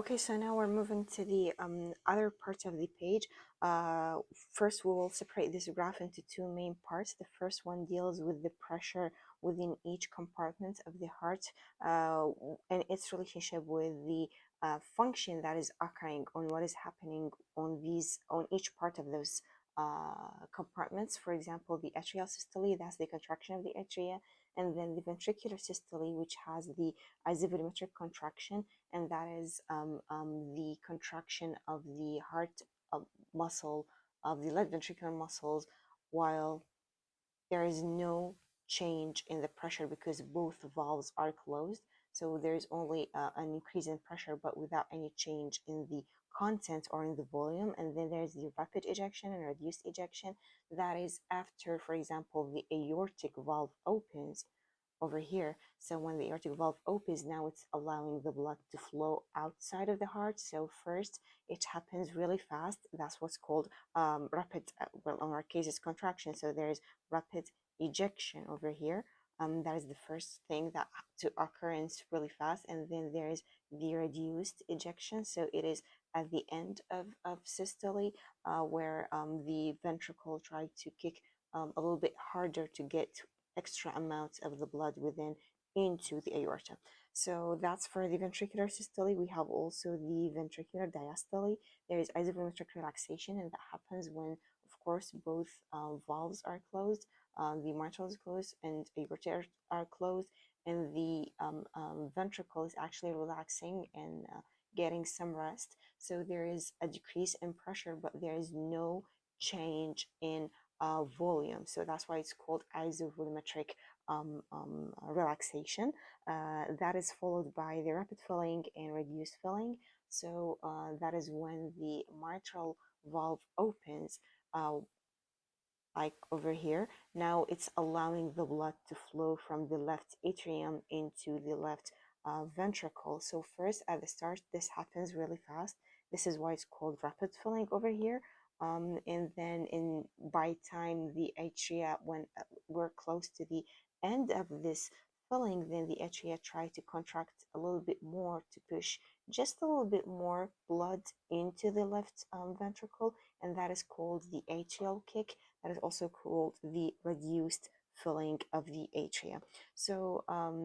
Okay, so now we're moving to the other parts of the page. First, we will separate this graph into two main parts. The first one deals with the pressure within each compartment of the heart and its relationship with the function that is occurring on what is happening on each part of those compartments. For example, the atrial systole, that's the contraction of the atria, and then the ventricular systole, which has the isovolumetric contraction, and that is the contraction of the heart muscle, of the left ventricular muscles, while there is no change in the pressure because both valves are closed. So there's only an increase in pressure, but without any change in the content or in the volume. And then there's the rapid ejection and reduced ejection. That is after, for example, the aortic valve opens over here. So when the aortic valve opens, now it's allowing the blood to flow outside of the heart. So first, it happens really fast. That's what's called rapid, well, in our case, it's contraction. So there's rapid ejection over here. That is the first thing that to occur, and it's really fast. And then there is the reduced ejection. So it is at the end of systole, where the ventricle tried to kick a little bit harder to get extra amounts of the blood within into the aorta. So that's for the ventricular systole. We have also the ventricular diastole. There is isovolumetric relaxation, and that happens when, of course, both valves are closed, the mitral is closed, and aorta are closed, and the ventricle is actually relaxing and getting some rest. So there is a decrease in pressure, but there is no change in volume. So that's why it's called isovolumetric relaxation. That is followed by the rapid filling and reduced filling. So that is when the mitral valve opens, like over here. Now it's allowing the blood to flow from the left atrium into the left ventricle. So first at the start, this happens really fast. This is why it's called rapid filling over here. And then by time the atria, when we're close to the end of this filling, then the atria try to contract a little bit more to push just a little bit more blood into the left ventricle, and that is called the atrial kick. That is also called the reduced filling of the atria. So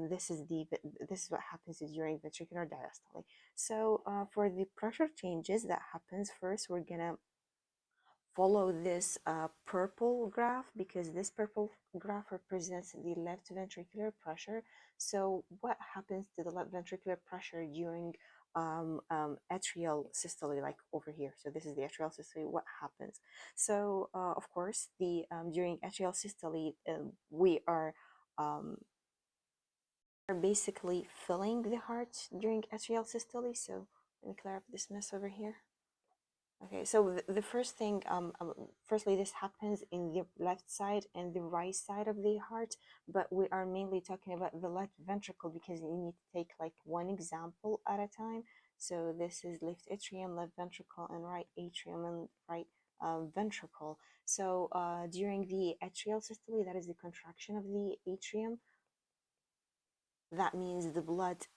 this is what happens during ventricular diastole. So for the pressure changes that happens, first we're gonna follow this purple graph, because this purple graph represents the left ventricular pressure. So what happens to the left ventricular pressure during atrial systole, like over here? So this is the atrial systole. What happens? So of course, the during atrial systole, we are basically filling the heart during atrial systole. So let me clear up this mess over here. Okay, so the first thing, firstly, this happens in the left side and the right side of the heart, but we are mainly talking about the left ventricle because you need to take like one example at a time. So this is left atrium, left ventricle, and right atrium and right ventricle. So during the atrial systole, that is the contraction of the atrium. That means the blood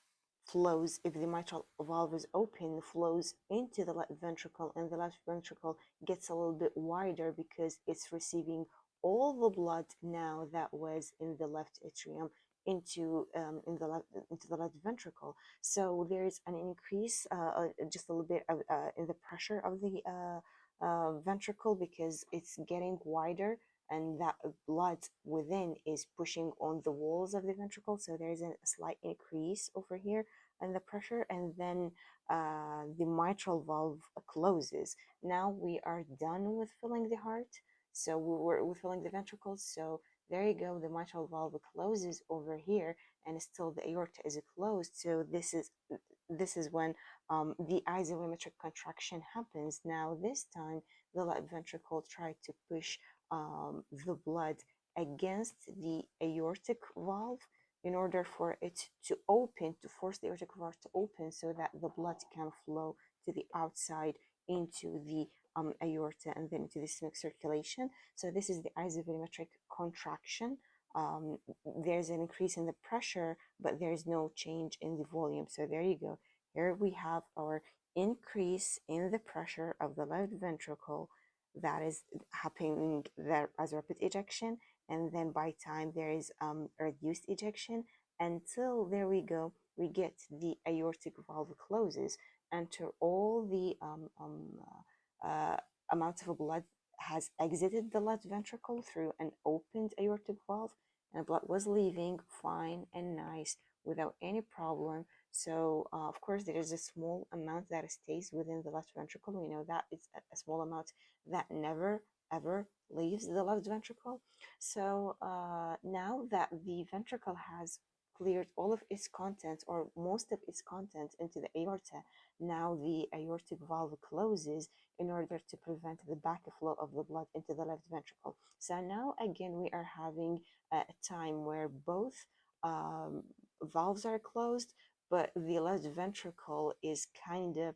flows, if the mitral valve is open, flows into the left ventricle, and the left ventricle gets a little bit wider because it's receiving all the blood now that was in the left atrium into the left ventricle. So there is an increase, just a little bit of, in the pressure of the ventricle because it's getting wider, and that blood within is pushing on the walls of the ventricle. So there is a slight increase over here in the pressure, and then the mitral valve closes. Now we are done with filling the heart. So we're filling the ventricles. So there you go. The mitral valve closes over here, and still the aorta is closed. So this is when the isovolumetric contraction happens. Now this time the left ventricle tried to push the blood against the aortic valve in order for it to open, to force the aortic valve to open so that the blood can flow to the outside into the aorta and then into the systemic circulation. So this is the isovolumetric contraction. There's an increase in the pressure, but there's no change in the volume. So there you go. here we have our increase in the pressure of the left ventricle that is happening there as rapid ejection, and then by time there is reduced ejection until there we go, we get the aortic valve closes, enter all the amount of blood has exited the left ventricle through an opened aortic valve, and blood was leaving fine and nice without any problem. So, of course, there is a small amount that stays within the left ventricle. We know that it's a small amount that never ever leaves the left ventricle. So, now that the ventricle has cleared all of its contents or most of its contents into the aorta, now the aortic valve closes in order to prevent the backflow of the blood into the left ventricle. So now again we are having a time where both valves are closed, but the left ventricle is kind of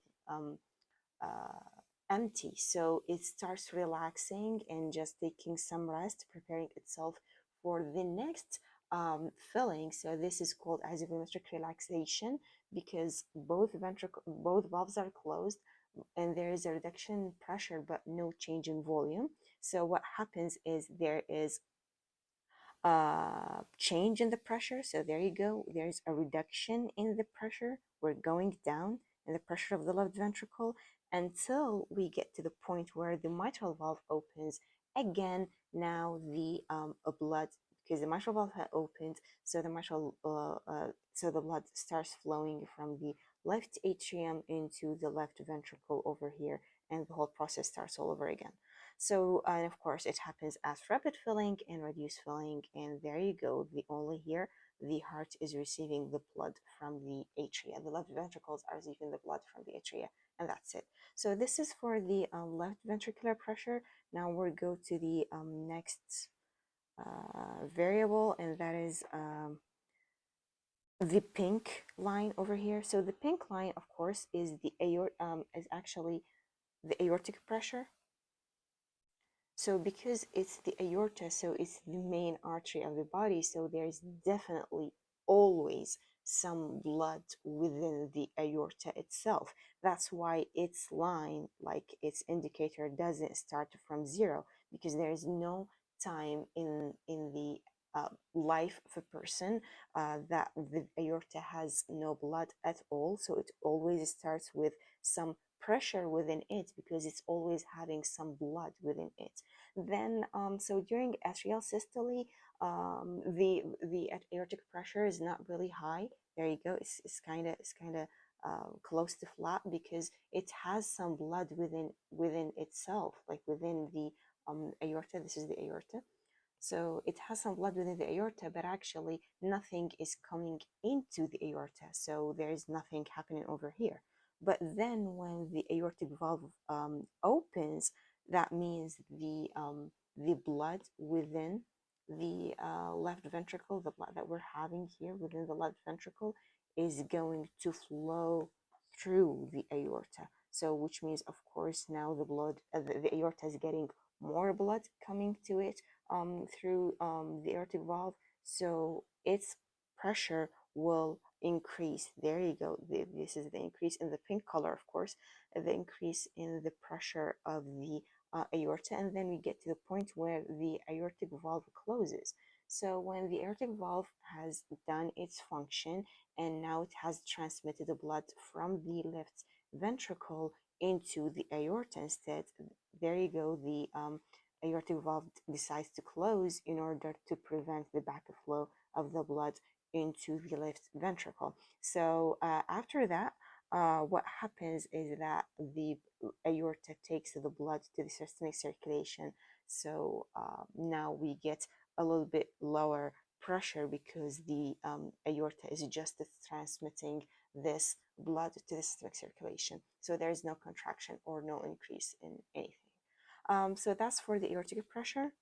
uh, empty. So it starts relaxing and just taking some rest, preparing itself for the next filling. So this is called isovolumetric relaxation because both valves are closed and there is a reduction in pressure but no change in volume. So what happens is there is change in the pressure. So there you go. There's a reduction in the pressure. We're going down in the pressure of the left ventricle until we get to the point where the mitral valve opens again. Now the blood, because the mitral valve had opened, so the blood starts flowing from the left atrium into the left ventricle over here, and the whole process starts all over again. So, and of course, it happens as rapid filling and reduced filling. And there you go. The only here, the heart is receiving the blood from the atria. The left ventricles are receiving the blood from the atria, and that's it. So this is for the left ventricular pressure. Now we'll go to the next variable, and that is the pink line over here. So the pink line, of course, is the is actually the aortic pressure. So because it's the aorta, so it's the main artery of the body, so there's definitely always some blood within the aorta itself. That's why its line, like its indicator, doesn't start from zero, because there is no time in the life of a person that the aorta has no blood at all. So it always starts with some pressure within it because it's always having some blood within it. Then, so during atrial systole, the aortic pressure is not really high. There you go. It's kind of close to flat because it has some blood within itself, like within the aorta. This is the aorta. So it has some blood within the aorta, but actually nothing is coming into the aorta. So there is nothing happening over here. But then when the aortic valve opens, that means the blood within the left ventricle, the blood that we're having here within the left ventricle, is going to flow through the aorta. So which means, of course, now the aorta is getting more blood coming to it through the aortic valve, so its pressure will increase. There you go. This is the increase in the pink color, of course, the increase in the pressure of the aorta, and then we get to the point where the aortic valve closes. So when the aortic valve has done its function and now it has transmitted the blood from the left ventricle into the aorta instead, there you go. The aortic valve decides to close in order to prevent the backflow of the blood into the left ventricle. So after that, what happens is that the aorta takes the blood to the systemic circulation. So now we get a little bit lower pressure because the aorta is just transmitting this blood to the systemic circulation. So there is no contraction or no increase in anything. So that's for the aortic pressure.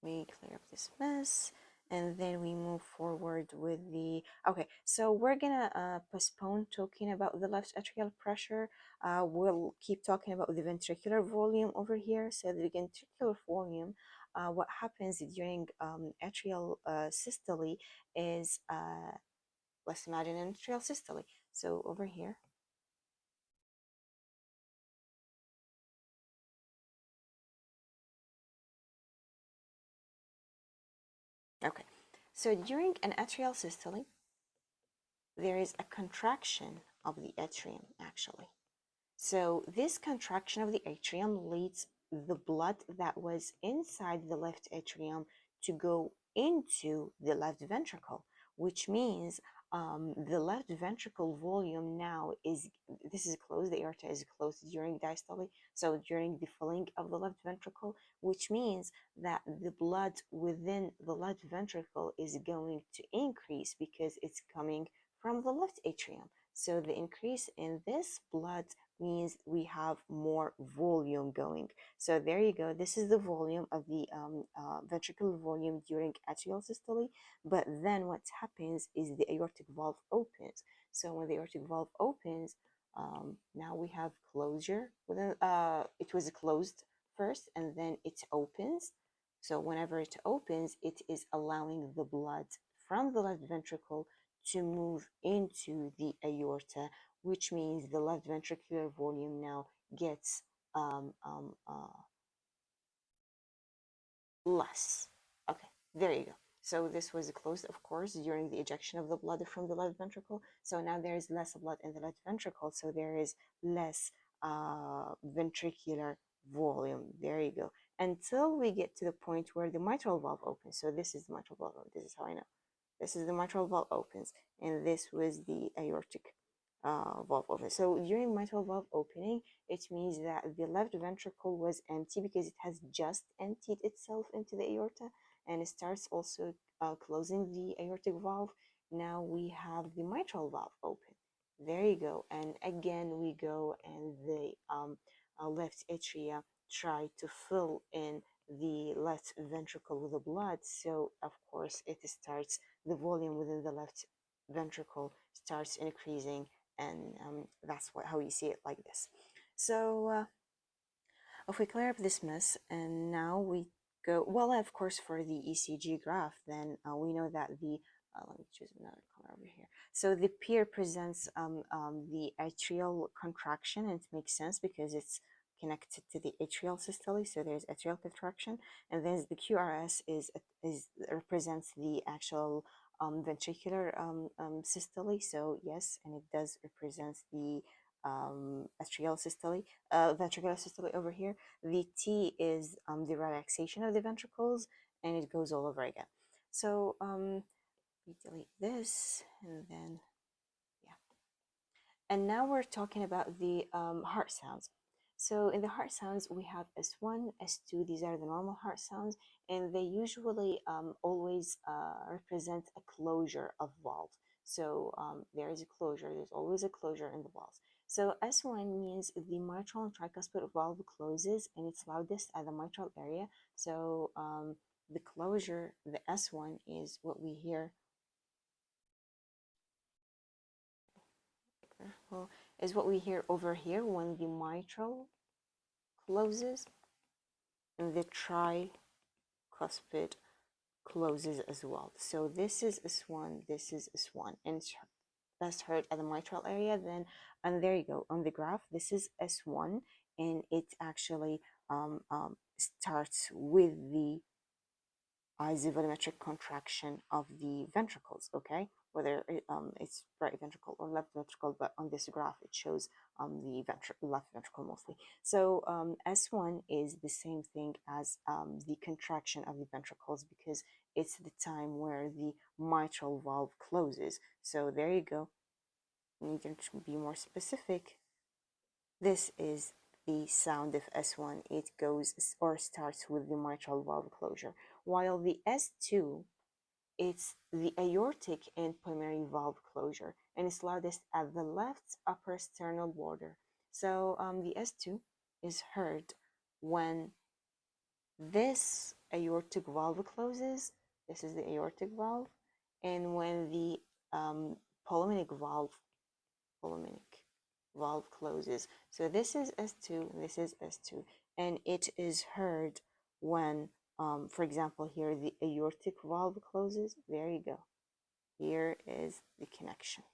We clear up this mess and then we move forward with the, okay, so we're gonna postpone talking about the left atrial pressure. We'll keep talking about the ventricular volume over here. So the ventricular volume, what happens during atrial systole is, let's imagine an atrial systole. So over here. Okay. So during an atrial systole, there is a contraction of the atrium actually. So this contraction of the atrium leads the blood that was inside the left atrium to go into the left ventricle, which means the left ventricle volume now is, this is closed, the aorta is closed during diastole, so during the filling of the left ventricle, which means that the blood within the left ventricle is going to increase because it's coming from the left atrium. So the increase in this blood means we have more volume going. So there you go. This is the volume of the ventricular volume during atrial systole. But then what happens is the aortic valve opens. So when the aortic valve opens, now we have closure. Within, it was closed first and then it opens. So whenever it opens, it is allowing the blood from the left ventricle to move into the aorta, which means the left ventricular volume now gets um, um, uh, less. Okay, there you go. So this was closed, of course, during the ejection of the blood from the left ventricle. So now there is less blood in the left ventricle, so there is less ventricular volume. There you go. Until we get to the point where the mitral valve opens. So this is the mitral valve. This is how I know. This is the mitral valve opens, and this was the aortic valve open. So during mitral valve opening, it means that the left ventricle was empty because it has just emptied itself into the aorta, and it starts also closing the aortic valve. Now we have the mitral valve open. There you go. And again, we go and the left atria try to fill in the left ventricle with the blood. So of course it starts, the volume within the left ventricle starts increasing, and that's how you see it like this. So if we clear up this mess, and now we go, well, of course, for the ECG graph, then we know that the, let me choose another color over here. So the P represents the atrial contraction, and it makes sense because it's connected to the atrial systole, so there's atrial contraction, and then the QRS is represents the actual ventricular systole. So yes, and it does represents the atrial systole, ventricular systole over here. The T is the relaxation of the ventricles, and it goes all over again. So we delete this, and then yeah. And now we're talking about the heart sounds. So in the heart sounds, we have S1, S2. These are the normal heart sounds, and they usually always represent a closure of valve. So there is a closure. There's always a closure in the valves. So S1 means the mitral and tricuspid valve closes, and it's loudest at the mitral area. So the closure, the S1, is what we hear. Well, is what we hear over here when the mitral closes and the tricuspid closes as well. So this is S1, this is S1, and it's best heard at the mitral area. Then, and there you go on the graph. This is S1, and it actually starts with the isovolumetric contraction of the ventricles, okay? Whether it's right ventricle or left ventricle, but on this graph it shows the left ventricle mostly. So S1 is the same thing as the contraction of the ventricles because it's the time where the mitral valve closes. So there you go. You need to be more specific. This is the sound of S1. It goes or starts with the mitral valve closure, while the S2, it's the aortic and pulmonary valve closure, and it's loudest at the left upper sternal border. So the S2 is heard when this aortic valve closes. This is the aortic valve, and when the pulmonic valve closes. So this is S2, this is S2, and it is heard when, for example, here the aortic valve closes. There you go. Here is the connection.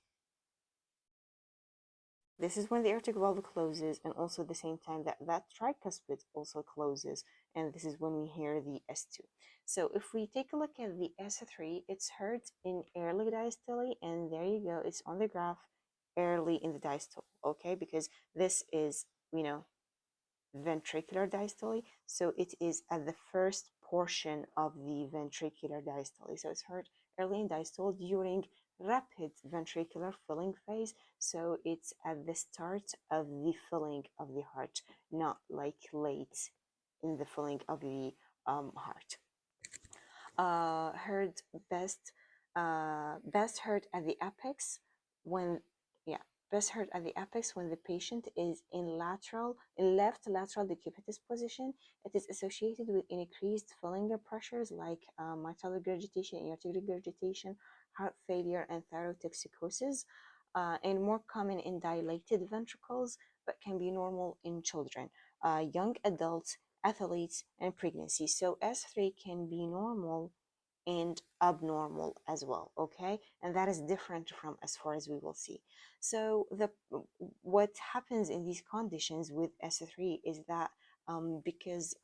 This is when the aortic valve closes, and also at the same time that that tricuspid also closes, and this is when we hear the S2. So if we take a look at the S3, it's heard in early diastole, and there you go, it's on the graph, early in the diastole, okay? Because this is, you know, ventricular diastole, so it is at the first portion of the ventricular diastole. So it's heard early in diastole during rapid ventricular filling phase, so it's at the start of the filling of the heart, not like late in the filling of the heart. Heard best, best heard at the apex when, yeah, best heard at the apex when the patient is in left lateral decubitus position. It is associated with increased filling pressures like mitral regurgitation, aortic regurgitation, heart failure, and thyrotoxicosis, and more common in dilated ventricles, but can be normal in children, young adults, athletes, and pregnancy. So S3 can be normal and abnormal as well, okay? And that is different from S4, as we will see. So what happens in these conditions with S3 is that because,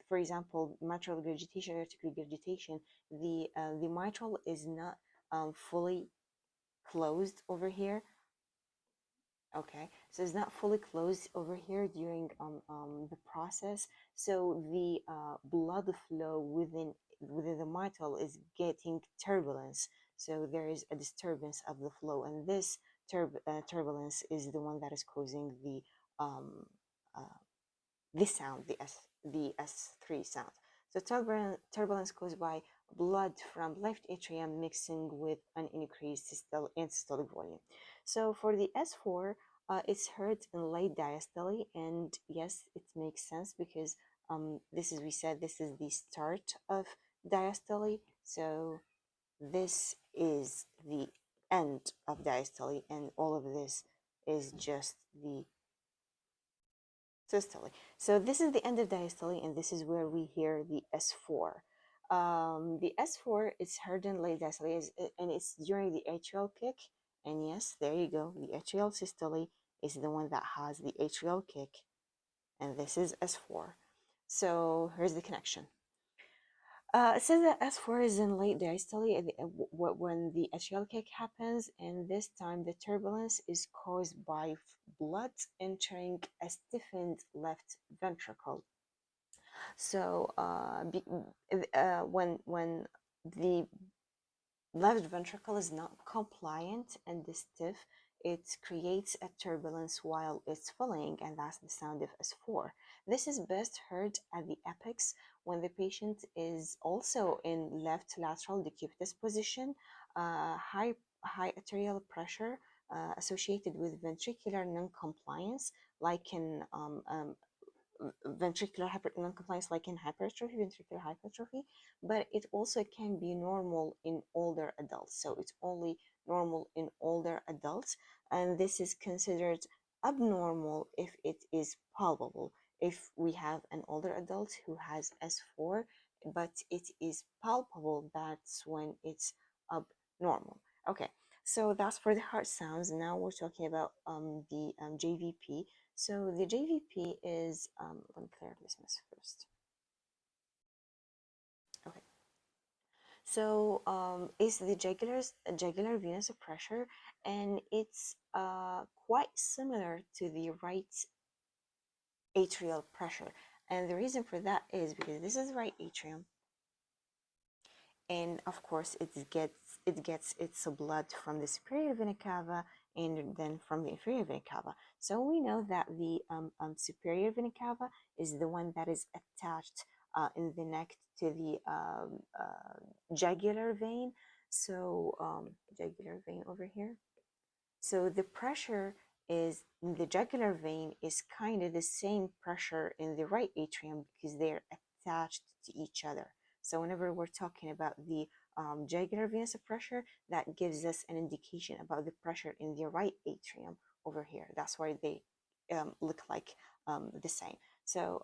for example, mitral regurgitation, aortic regurgitation, the mitral is not fully closed over here. Okay, so it's not fully closed over here during the process. So the blood flow within the mitral is getting turbulence. So there is a disturbance of the flow, and this turbulence is the one that is causing um, uh, this sound, the S3 sound. So turbulence caused by blood from left atrium mixing with an increased systolic volume. So for the S4, it's heard in late diastole, and yes, it makes sense because this is, we said, this is the start of diastole. So this is the end of diastole, and all of this is just the systole. So this is the end of diastole, and this is where we hear the S4. The S4 is heard in late diastole, and it's during the atrial kick. And yes, there you go. The atrial systole is the one that has the atrial kick, and this is S4. So here's the connection. It says that S4 is in late diastole when the atrial kick happens, and this time the turbulence is caused by blood entering a stiffened left ventricle. So when the left ventricle is not compliant and is stiff, it creates a turbulence while it's filling, and that's the sound of S4. This is best heard at the apex when the patient is also in left lateral decubitus position, high arterial pressure associated with ventricular non-compliance, like in ventricular non-compliance, like in hypertrophy, ventricular hypertrophy, but it also can be normal in older adults. So it's only normal in older adults, and this is considered abnormal if it is palpable. If we have an older adult who has S4, but it is palpable, that's when it's abnormal. Okay, so that's for the heart sounds. Now we're talking about the JVP. So the JVP is, let me clear this mess first. Okay. So it's the jugular venous pressure, and it's quite similar to the right atrial pressure. And the reason for that is because this is right atrium, and of course it gets its blood from the superior vena cava and then from the inferior vena cava. So we know that the superior vena cava is the one that is attached in the neck to the jugular vein. So jugular vein over here. So the pressure is in the jugular vein is kind of the same pressure in the right atrium because they're attached to each other. So whenever we're talking about the jugular venous pressure, that gives us an indication about the pressure in the right atrium over here. That's why they look like the same. So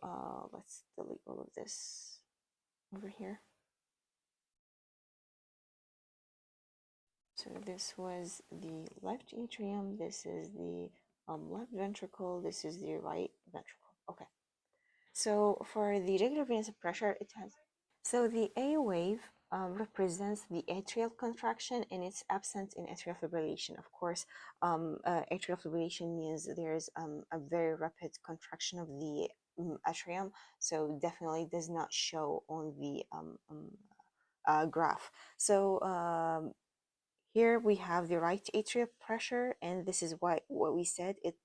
let's delete all of this over here. So this was the left atrium, this is the left ventricle. This is the right ventricle. Okay. So for the regular venous pressure, it has. So the A wave represents the atrial contraction and it's absent in atrial fibrillation. Of course, atrial fibrillation means there's a very rapid contraction of the atrium, so definitely does not show on the graph. So here we have the right atrial pressure, and this is what we said. It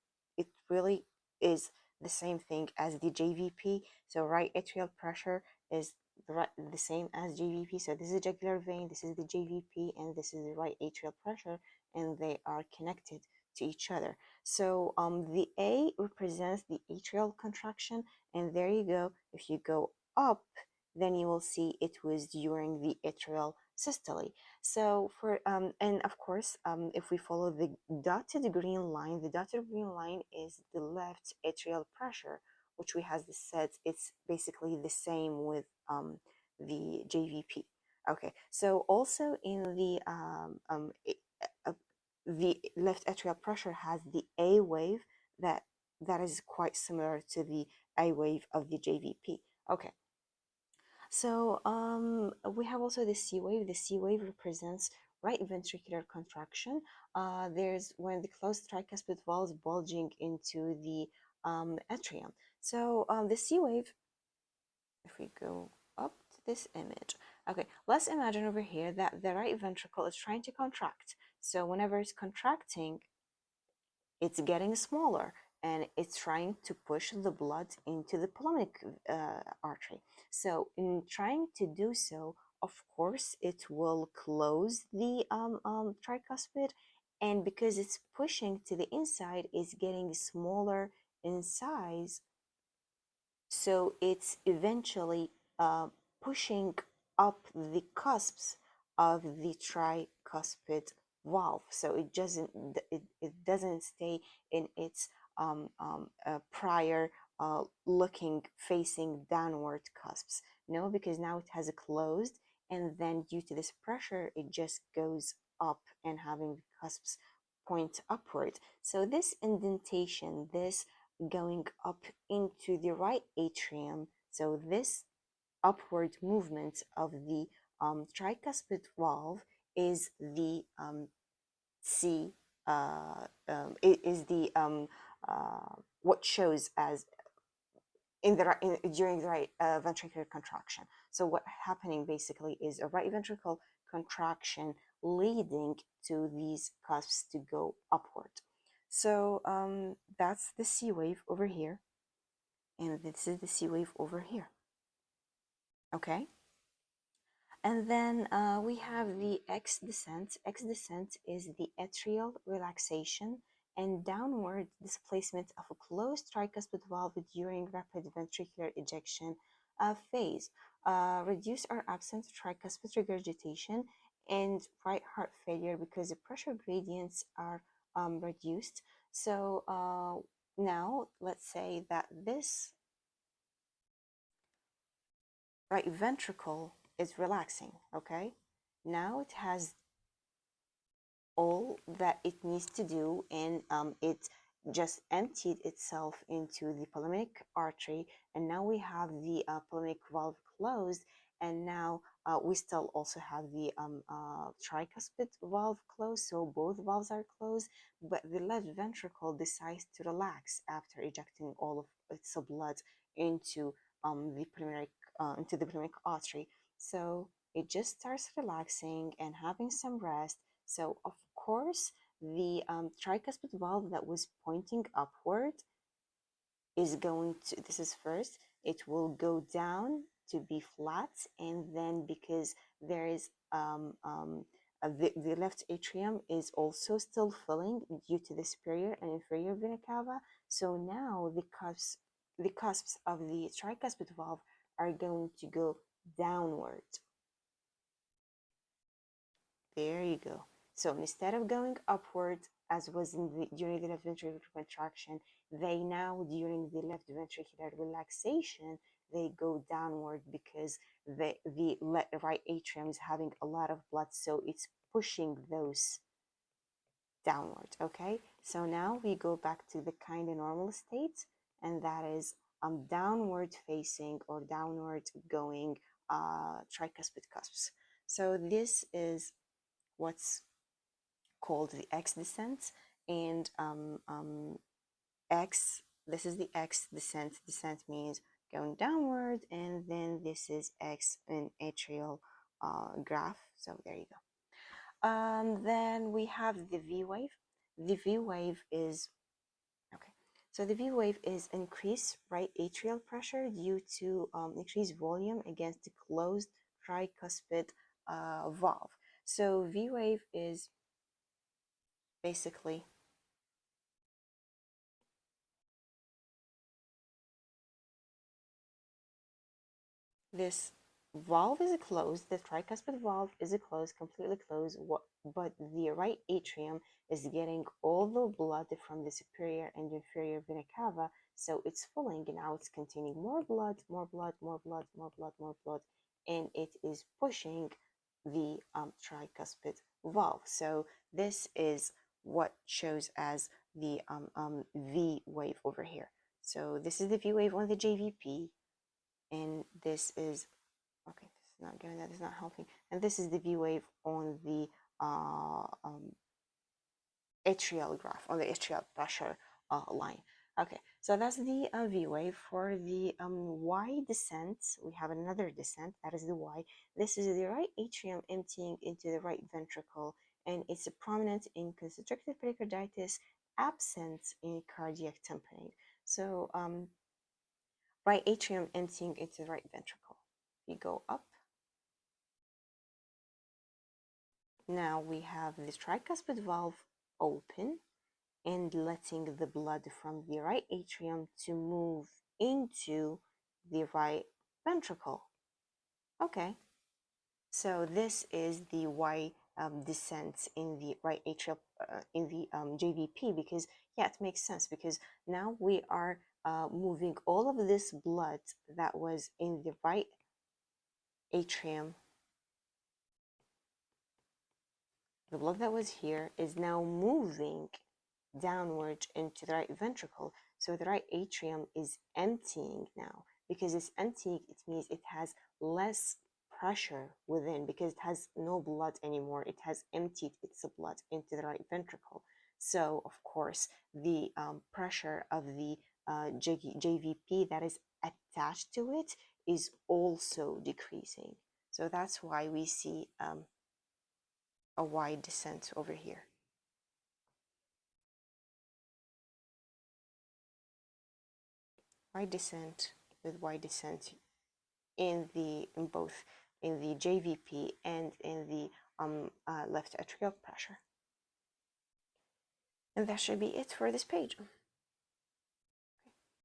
really is the same thing as the JVP. So right atrial pressure is the same as JVP. So this is a jugular vein, this is the JVP, and this is the right atrial pressure, and they are connected to each other. So the A represents the atrial contraction, and there you go. If you go up, then you will see it was during the atrial systole. So for and of course, if we follow the dotted green line, the dotted green line is the left atrial pressure, which we has said it's basically the same with the JVP. Okay, so also in the left atrial pressure has the A wave that is quite similar to the A wave of the JVP. Okay. So we have also the C wave. The C wave represents right ventricular contraction. There's when the closed tricuspid valve is bulging into the atrium. So the C wave, if we go up to this image, okay, let's imagine over here that the right ventricle is trying to contract. So whenever it's contracting, it's getting smaller and it's trying to push the blood into the pulmonic artery. So in trying to do so, of course, it will close the tricuspid, and because it's pushing to the inside, it's getting smaller in size, so it's eventually pushing up the cusps of the tricuspid valve. So it doesn't stay in its prior looking facing downward cusps. No, because now it has a closed, and then due to this pressure, it just goes up and having the cusps point upward. So this indentation, this going up into the right atrium. So this upward movement of the tricuspid valve is the C. It is the what shows as during the right ventricular contraction. So what happening basically is a right ventricle contraction leading to these cusps to go upward. So that's the C wave over here, and this is the C wave over here. Okay. And then we have the X descent. X descent is the atrial relaxation and downward displacement of a closed tricuspid valve during rapid ventricular ejection phase. Reduce or absent tricuspid regurgitation and right heart failure because the pressure gradients are reduced. So now let's say that this right ventricle is relaxing, okay? Now it has all that it needs to do, and it just emptied itself into the pulmonic artery, and now we have the pulmonic valve closed, and now we still also have the tricuspid valve closed, so both valves are closed, but the left ventricle decides to relax after ejecting all of its blood into the pulmonic artery. So it just starts relaxing and having some rest. So of course, the tricuspid valve that was pointing upward is going to, this is first, it will go down to be flat, and then because there is the left atrium is also still filling due to the superior and inferior vena cava. So now the cusps of the tricuspid valve are going to go downward. There you go. So instead of going upward, as was during the left ventricular contraction, they now, during the left ventricular relaxation, they go downward because the right atrium is having a lot of blood, so it's pushing those downward, okay? So now we go back to the kind of normal state, and that is downward facing or downward going tricuspid cusps. So this is what's called the X descent, and X, this is the X descent. Descent means going downward, and then this is X in atrial graph. So there you go. Then we have the V wave. The V wave is, okay, so the V wave is increased right atrial pressure due to increased volume against the closed tricuspid valve. So V wave is basically this valve is closed, the tricuspid valve is closed, completely closed, but the right atrium is getting all the blood from the superior and inferior vena cava, so it's filling, and now it's containing more blood, more blood, more blood, more blood, more blood, and it is pushing the tricuspid valve. So this is what shows as the V wave over here. So this is the V wave on the JVP, and this is, okay, this is not getting that, is not helping, and this is the V wave on the atrial graph, on the atrial pressure line. Okay, so that's the V wave. For the Y descent, we have another descent, that is the Y. This is the right atrium emptying into the right ventricle, and it's prominent in constricted pericarditis, absent in cardiac tamponade. So right atrium emptying into the right ventricle. You go up. Now we have the tricuspid valve open and letting the blood from the right atrium to move into the right ventricle. Okay, so this is the Y descent in the right atrial, in the JVP, because yeah, it makes sense, because now we are moving all of this blood that was in the right atrium. The blood that was here is now moving downward into the right ventricle. So the right atrium is emptying now. Because it's emptying, it means it has less pressure within, because it has no blood anymore. It has emptied its blood into the right ventricle. So, of course, the pressure of the JVP that is attached to it is also decreasing. So that's why we see a Y descent over here. Y descent with Y descent in both in the JVP and in the left atrial pressure. And that should be it for this page.